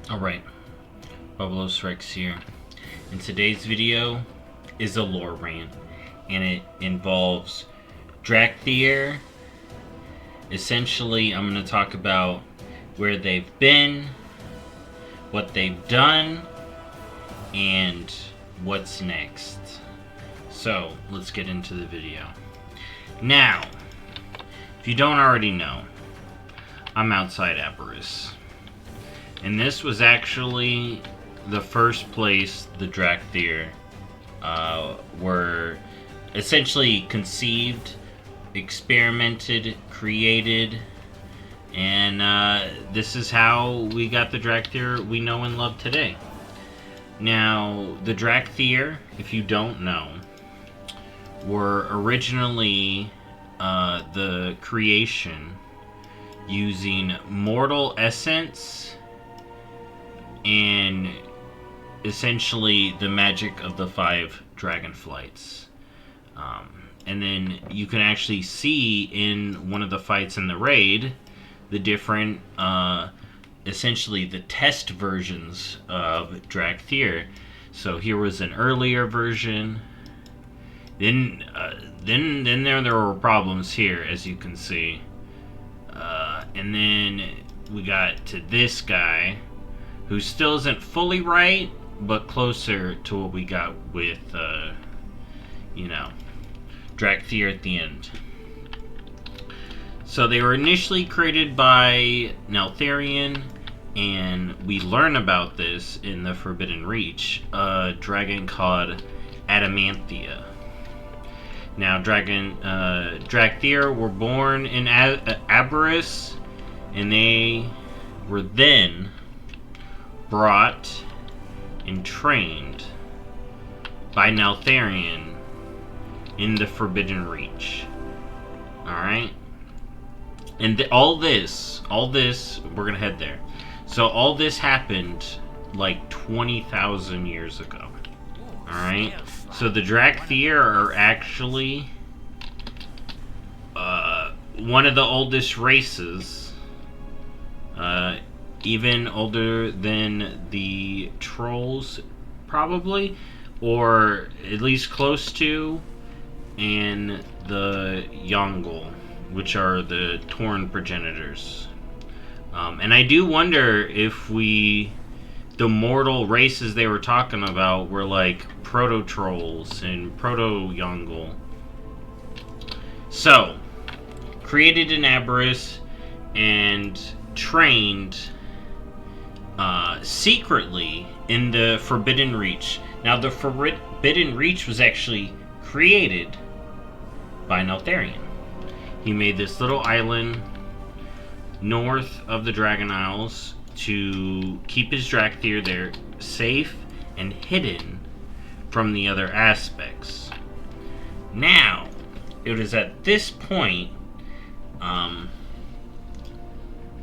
Alright, BobalosRex here. And today's video is a lore rant, and it involves Dracthyr. Essentially, I'm going to talk about where they've been, what they've done, and what's next. So, let's get into the video. Now, if you don't already know, I'm outside Aberrus. And this was actually the first place the Dracthyr were essentially conceived, experimented, created, and this is how we got the Dracthyr we know and love today. Now, the Dracthyr, if you don't know, were originally the creation using mortal essence and essentially the magic of the 5 dragonflights. And then you can actually see in one of the fights in the raid the different, essentially the test versions of Dracthyr. So here was an earlier version. Then there were problems here, as you can see. And then we got to this guy, who still isn't fully right, but closer to what we got with, Dracthyr at the end. So they were initially created by Neltharion, and we learn about this in the Forbidden Reach, a dragon called Adamantia. Now, Dracthyr were born in Aberrus, and they were then brought and trained by Neltharion in the Forbidden Reach. Alright? And all this, we're gonna head there. So all this happened like 20,000 years ago. Alright? So the Dracthyr are actually one of the oldest races. Even older than the trolls, probably, or at least close to, and the Yongle, which are the Torn progenitors. And I do wonder if the mortal races they were talking about were like proto-trolls and proto-Yongle. So, created in Aberrus and trained secretly in the Forbidden Reach. Now, the Forbidden Reach was actually created by Neltharion. He made this little island north of the Dragon Isles to keep his Dracthyr there safe and hidden from the other aspects. Now, it was at this point,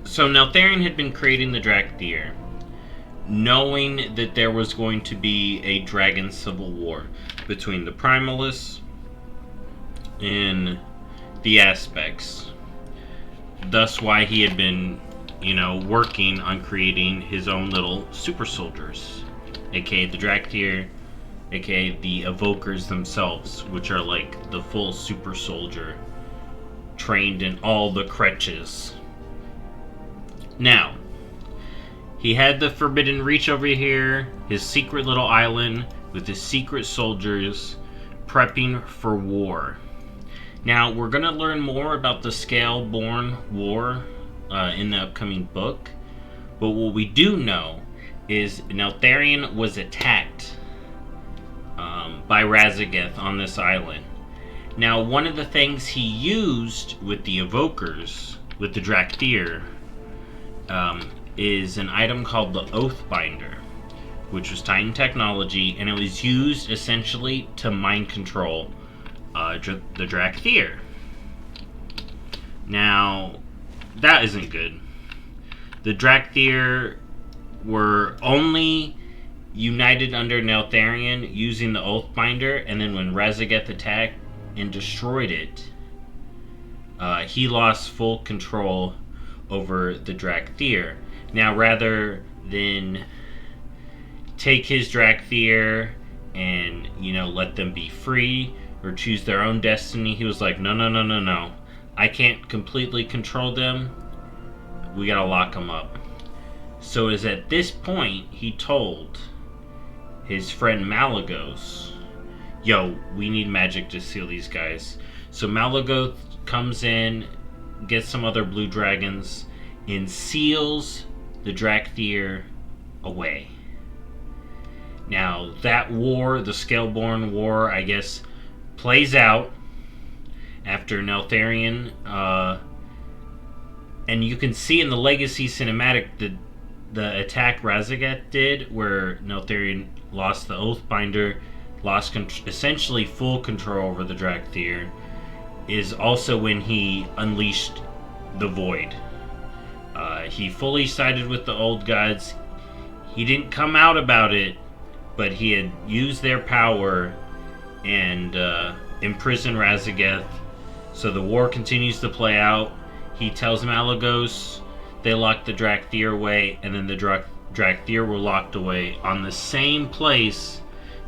so Neltharion had been creating the Dracthyr, knowing that there was going to be a dragon civil war between the Primalists and the Aspects. Thus why he had been, working on creating his own little super soldiers, aka the Dracthyr, aka the Evokers themselves, which are like the full super soldier, trained in all the crutches. Now, he had the Forbidden Reach over here, his secret little island with his secret soldiers prepping for war. Now, we're going to learn more about the Scaleborn War in the upcoming book, but what we do know is Neltharion was attacked by Raszageth on this island. Now, one of the things he used with the Evokers, with the Dracthyr, is an item called the Oathbinder, which was Titan technology, and it was used essentially to mind control the Dracthyr. Now, that isn't good. The Dracthyr were only united under Neltharion using the Oathbinder, and then when Raszageth attacked and destroyed it, he lost full control over the Dracthyr. Now, rather then take his Dracthyr and, let them be free or choose their own destiny. He was like, no, no, no, no, no. I can't completely control them. We gotta lock them up. So it is at this point he told his friend Malagos, yo, we need magic to seal these guys. So Malagos comes in, gets some other blue dragons, and seals the Dracthyr away. Now, that war, the Scaleborn War, I guess, plays out after Neltharion, and you can see in the Legacy cinematic the attack Razageth did, where Neltharion lost the Oathbinder, lost essentially full control over the Dracthyr, is also when he unleashed the Void. He fully sided with the old gods. He didn't come out about it, but he had used their power and imprisoned Razageth. So the war continues to play out. He tells Malagos, they locked the Dracthyr away, and then the Dracthyr were locked away on the same place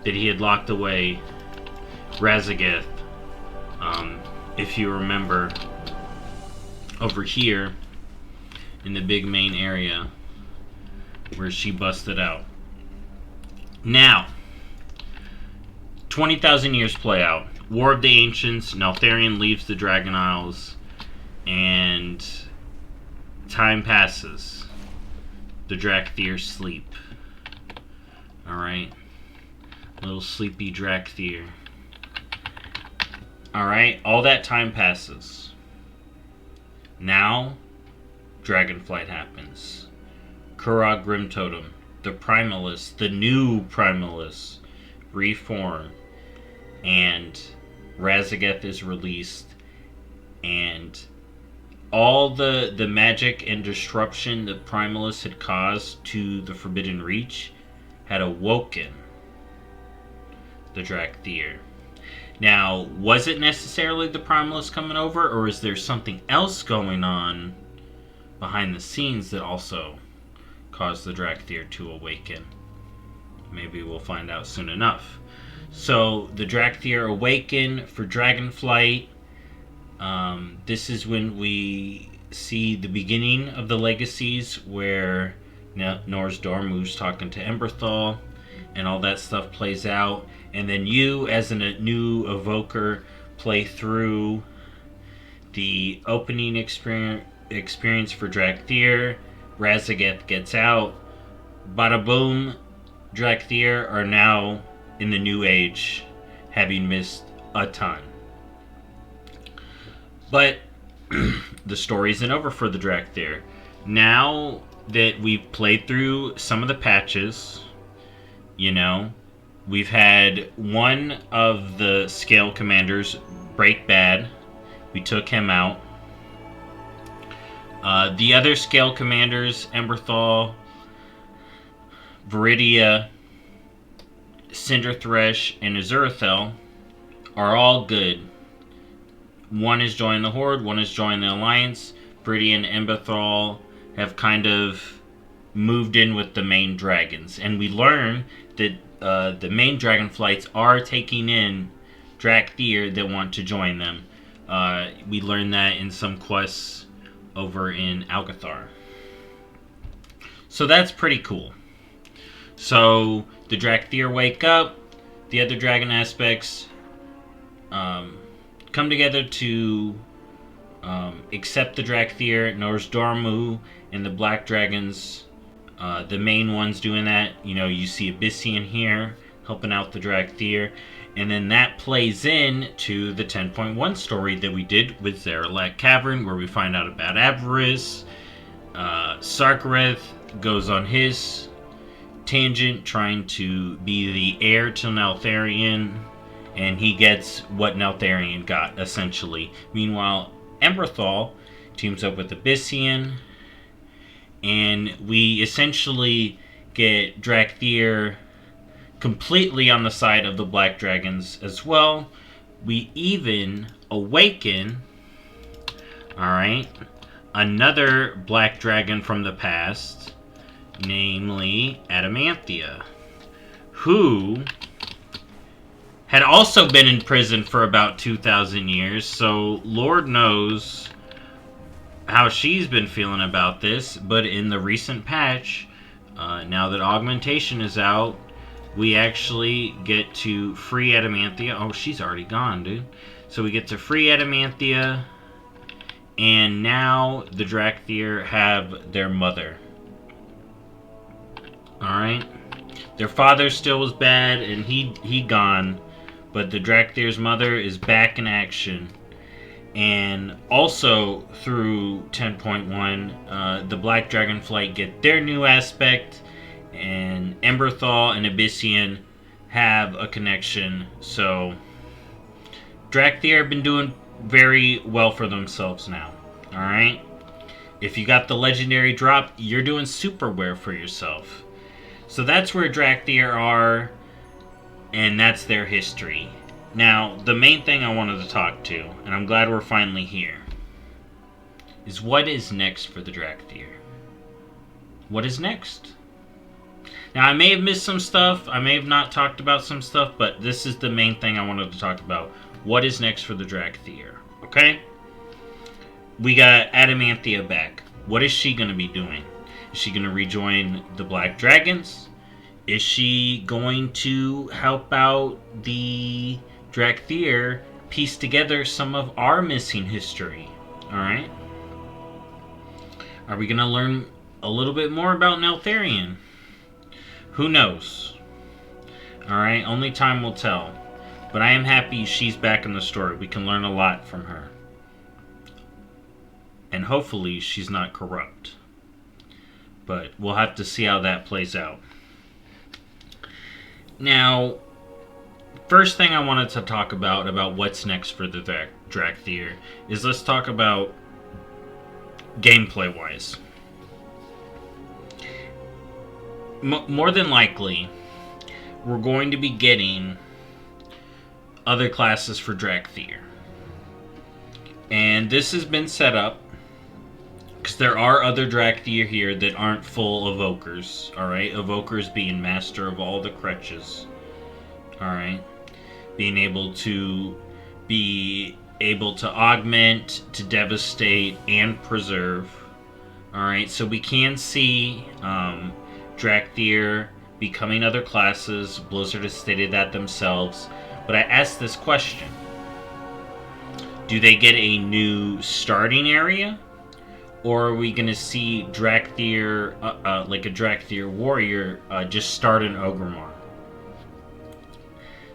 that he had locked away Razageth. If you remember, over here in the big main area where she busted out. Now, 20,000 years play out. War of the Ancients, Neltharion leaves the Dragon Isles, and time passes. The Dracthyr sleep. Alright. Little sleepy Dracthyr. Alright, all that time passes. Now, Dragonflight happens. Kurog Grimtotem, the Primalists, the new Primalists, reform, and Razageth is released, and all the magic and disruption that Primalists had caused to the Forbidden Reach had awoken the Dracthyr. Now, was it necessarily the Primalists coming over, or is there something else going on behind the scenes that also caused the Dracthyr to awaken? Maybe we'll find out soon enough. So, the Dracthyr awaken for Dragonflight. This is when we see the beginning of the Legacies, where Nor's Dormu's talking to Emberthal, and all that stuff plays out. And then you, as a new evoker, play through the opening experience for Dracthyr. Razageth gets out. Bada boom, Dracthyr are now in the New Age, having missed a ton. But the story isn't over for the Dracthyr. Now that we've played through some of the patches, we've had one of the Scale Commanders break bad. We took him out. The other Scale Commanders, Emberthal, Viridia, Cinderthresh, and Azurathel, are all good. One is joining the Horde, one is joining the Alliance. Viridia and Emberthal have kind of moved in with the main dragons. And we learn that the main Dragonflights are taking in Dracthyr that want to join them. We learned that in some quests over in Algathar. So that's pretty cool. So the Dracthyr wake up. The other dragon aspects come together to accept the Dracthyr. Nor's Dormu and the Black Dragons, the main ones doing that. You see Abyssian here helping out the Dracthyr. And then that plays in to the 10.1 story that we did with Zaralak Cavern, where we find out about Avarice. Sarkareth goes on his tangent, trying to be the heir to Neltharion, and he gets what Neltharion got, essentially. Meanwhile, Emberthal teams up with Abyssian, and we essentially get Dracthyr completely on the side of the Black Dragons as well. We even awaken, alright, another Black Dragon from the past, namely Adamanthia, who had also been in prison for about 2,000 years, so Lord knows how she's been feeling about this. But in the recent patch, now that Augmentation is out, we actually get to free Adamanthia. Oh, she's already gone, dude. So we get to free Adamanthia, and now the Dracthyr have their mother. Alright? Their father still was bad, and he gone, but the Dracthyr's mother is back in action. And also through 10.1, the Black Dragonflight get their new aspect, and Emberthal and Abyssian have a connection. So Dracthyr have been doing very well for themselves now. Alright? If you got the legendary drop, you're doing super well for yourself. So that's where Dracthyr are, and that's their history. Now, the main thing I wanted to talk to, and I'm glad we're finally here, is what is next for the Dracthyr? What is next? Now, I may have missed some stuff, I may have not talked about some stuff, but this is the main thing I wanted to talk about. What is next for the Dracthyr? Okay? We got Adamanthia back. What is she going to be doing? Is she going to rejoin the Black Dragons? Is she going to help out the Dracthyr piece together some of our missing history? Alright? Are we going to learn a little bit more about Neltharion? Who knows? Alright? Only time will tell. But I am happy she's back in the story. We can learn a lot from her. And hopefully she's not corrupt. But we'll have to see how that plays out. Now, first thing I wanted to talk about what's next for the Dracthyr, is let's talk about gameplay-wise. More than likely, we're going to be getting other classes for Dracthyr. And this has been set up because there are other Dracthyr here that aren't full Evokers, alright? Evokers being master of all the crutches, alright? Being able to augment, to devastate, and preserve, alright? So we can see Dracthyr becoming other classes. Blizzard has stated that themselves. But I asked this question. Do they get a new starting area? Or are we going to see Dracthyr, like a Dracthyr warrior, just start in Orgrimmar?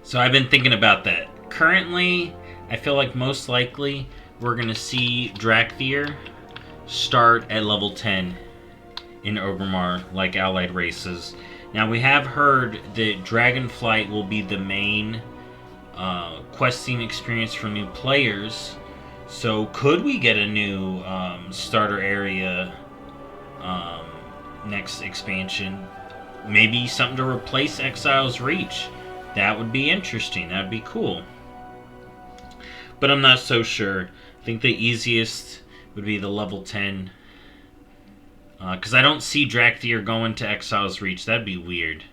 So I've been thinking about that. Currently, I feel like most likely we're going to see Dracthyr start at level 10 in Orgrimmar, like allied races. Now, we have heard that Dragonflight will be the main questing experience for new players. So could we get a new starter area next expansion? Maybe something to replace Exile's Reach. That would be interesting. That would be cool. But I'm not so sure. I think the easiest would be the level 10. Because I don't see Dracthyr going to Exile's Reach. That'd be weird.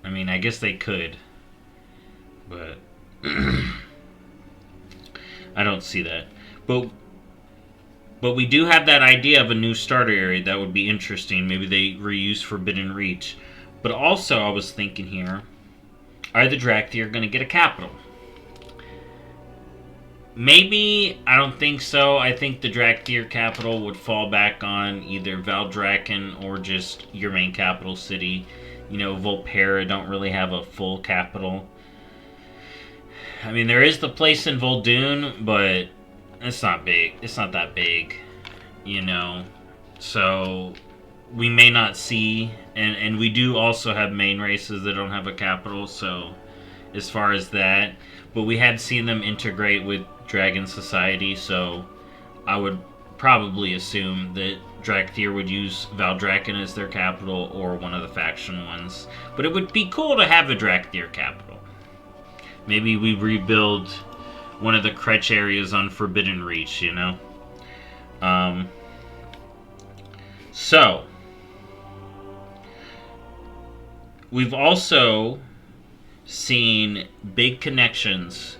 I mean, I guess they could. But I don't see that. But we do have that idea of a new starter area that would be interesting. Maybe they reuse Forbidden Reach. But also, I was thinking here, are the Dracthyr going to get a capital? Maybe. I don't think so. I think the Dracthyr capital would fall back on either Valdrakken or just your main capital city. You know, Volpera don't really have a full capital. I mean, there is the place in Vol'dun, but it's not big. It's not that big, you know. So we may not see, and we do also have main races that don't have a capital. So as far as that, but we had seen them integrate with Dragon Society. So I would probably assume that Dracthyr would use Valdrakken as their capital or one of the faction ones. But it would be cool to have a Dracthyr capital. Maybe we rebuild one of the Kretch areas on Forbidden Reach, you know? So, We've also seen big connections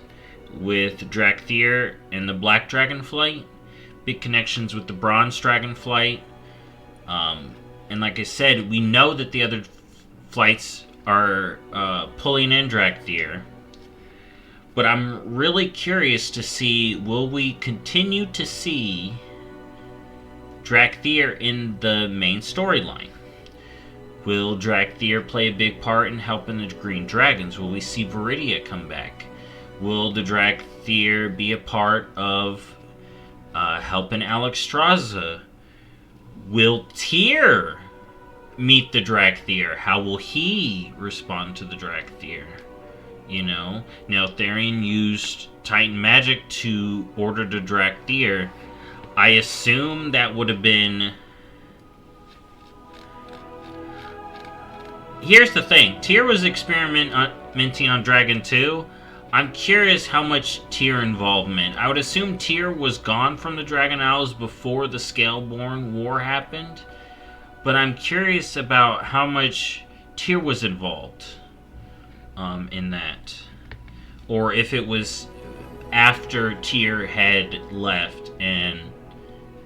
with Dracthyr and the Black Dragonflight, big connections with the Bronze Dragonflight, and like I said, we know that the other flights are pulling in Dracthyr, but I'm really curious to see, will we continue to see Dracthyr in the main storyline? Will Dracthyr play a big part in helping the Green Dragons? Will we see Viridia come back? Will the Dracthyr be a part of helping Alexstrasza? Will Tyr meet the Dracthyr? How will he respond to the Dracthyr? You know, now Therian used Titan magic to order the Dracthyr. I assume that would have been... Here's the thing. Tyr was experimenting on Dragon 2. I'm curious how much Tyr involvement. I would assume Tyr was gone from the Dragon Isles before the Scaleborn War happened. But I'm curious about how much Tyr was involved in that. Or if it was after Tyr had left and,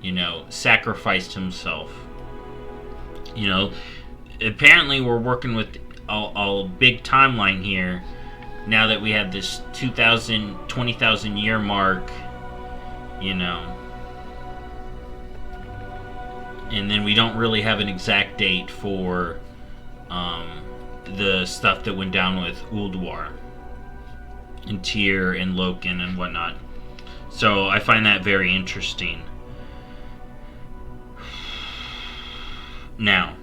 you know, sacrificed himself. You know, apparently we're working with a big timeline here now that we have this 20,000 year mark, you know. And then we don't really have an exact date for the stuff that went down with Ulduar and Tyr and Loken and whatnot. So I find that very interesting. Now,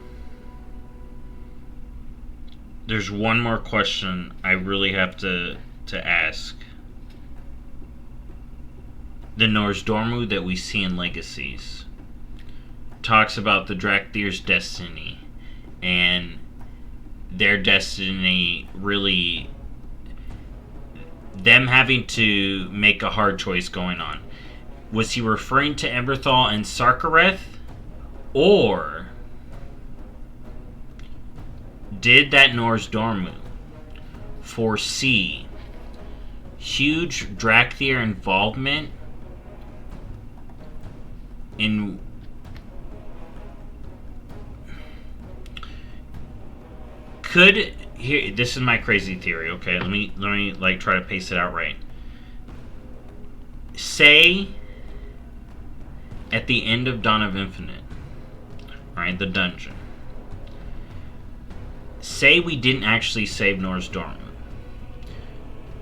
there's one more question I really have to ask. The Nozdormu that we see in Legacies talks about the Dracthyr's destiny, and their destiny really, them having to make a hard choice going on. Was he referring to Emberthal and Sarkareth, or did that Nozdormu foresee huge Dracthyr involvement in here, this is my crazy theory, okay? Let me like try to pace it out right. Say at the end of Dawn of Infinite, right, the dungeon. Say we didn't actually save Nozdormu.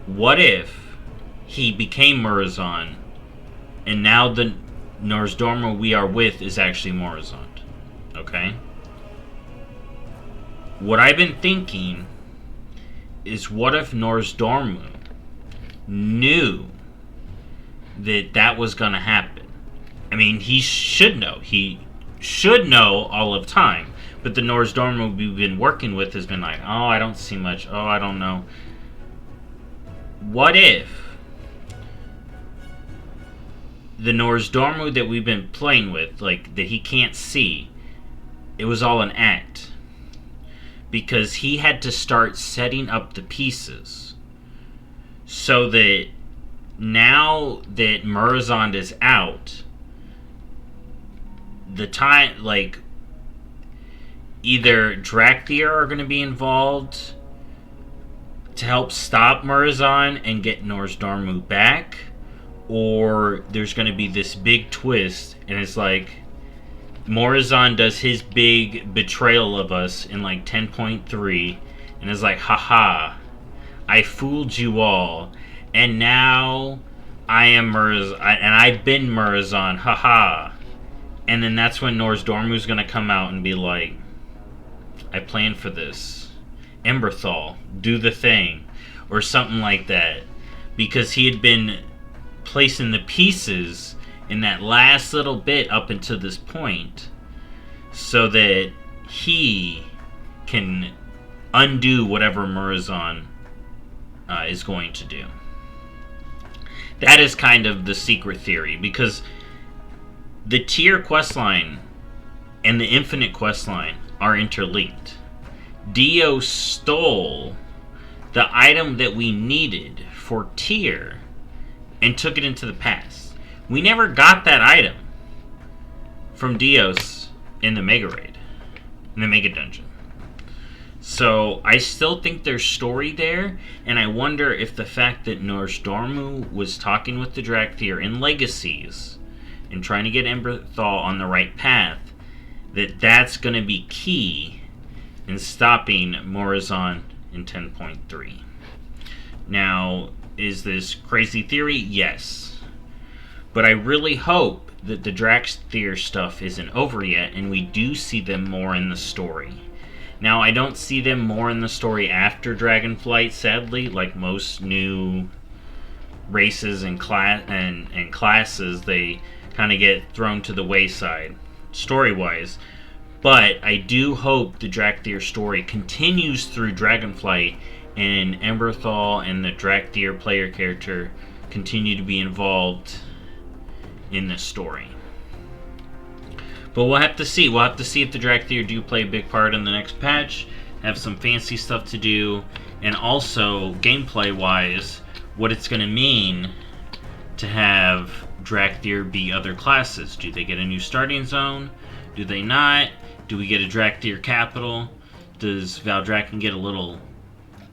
What if he became Murozond, and now the Nozdormu we are with is actually Murozond? Okay? What I've been thinking is, what if Nozdormu knew that that was going to happen? I mean, he should know. He should know all of time. But the Nozdormu we've been working with has been like, oh, I don't see much. Oh, I don't know. What if the Nozdormu that we've been playing with, like, that he can't see, it was all an act? Because he had to start setting up the pieces so that now that Murozond is out, the time, like, either Dracthyr are going to be involved to help stop Murozond and get Nozdormu back, or there's going to be this big twist and it's like Murozond does his big betrayal of us in like 10.3 and is like, haha, I fooled you all, and now I am Murozond, and I've been Murozond, haha. And then that's when Nozdormu's gonna come out and be like, I planned for this. Emberthal, do the thing. Or something like that. Because he had been placing the pieces in that last little bit up until this point, so that he can undo whatever Murozond is going to do. That is kind of the secret theory, because the Tyr questline and the Infinite questline are interlinked. Dio stole the item that we needed for Tyr and took it into the past. We never got that item from Dios in the Mega Raid, in the Mega Dungeon. So I still think there's story there, and I wonder if the fact that Nozdormu was talking with the Dracthyr in Legacies and trying to get Emberthal on the right path, that's going to be key in stopping Morazan in 10.3. Now, is this crazy theory? Yes. But I really hope that the Dracthyr stuff isn't over yet, and we do see them more in the story. Now, I don't see them more in the story after Dragonflight, sadly, like most new races and classes, they kind of get thrown to the wayside, story-wise. But I do hope the Dracthyr story continues through Dragonflight, and Emberthal and the Dracthyr player character continue to be involved in this story. But we'll have to see. We'll have to see if the Dracthyr do play a big part in the next patch, have some fancy stuff to do, and also, gameplay-wise, what it's going to mean to have Dracthyr be other classes. Do they get a new starting zone? Do they not? Do we get a Dracthyr capital? Does Valdrakken get a little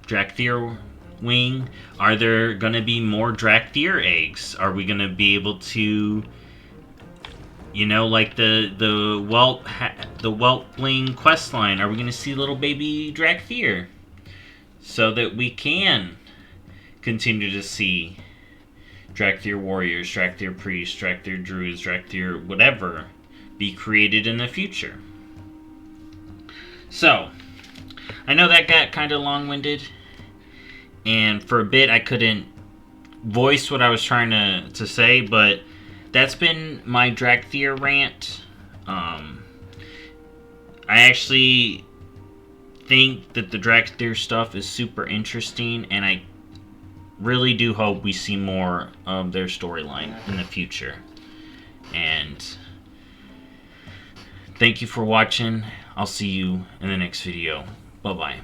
Dracthyr wing? Are there going to be more Dracthyr eggs? Are we going to be able to, you know, like the Whelpling questline, are we going to see little baby Dracthyr? So that we can continue to see Dracthyr warriors, Dracthyr priests, Dracthyr druids, Dracthyr whatever be created in the future. So, I know that got kind of long-winded, and for a bit I couldn't voice what I was trying to say, but that's been my Dracthyr rant. I actually think that the Dracthyr stuff is super interesting, and I really do hope we see more of their storyline in the future. And thank you for watching. I'll see you in the next video. Bye-bye.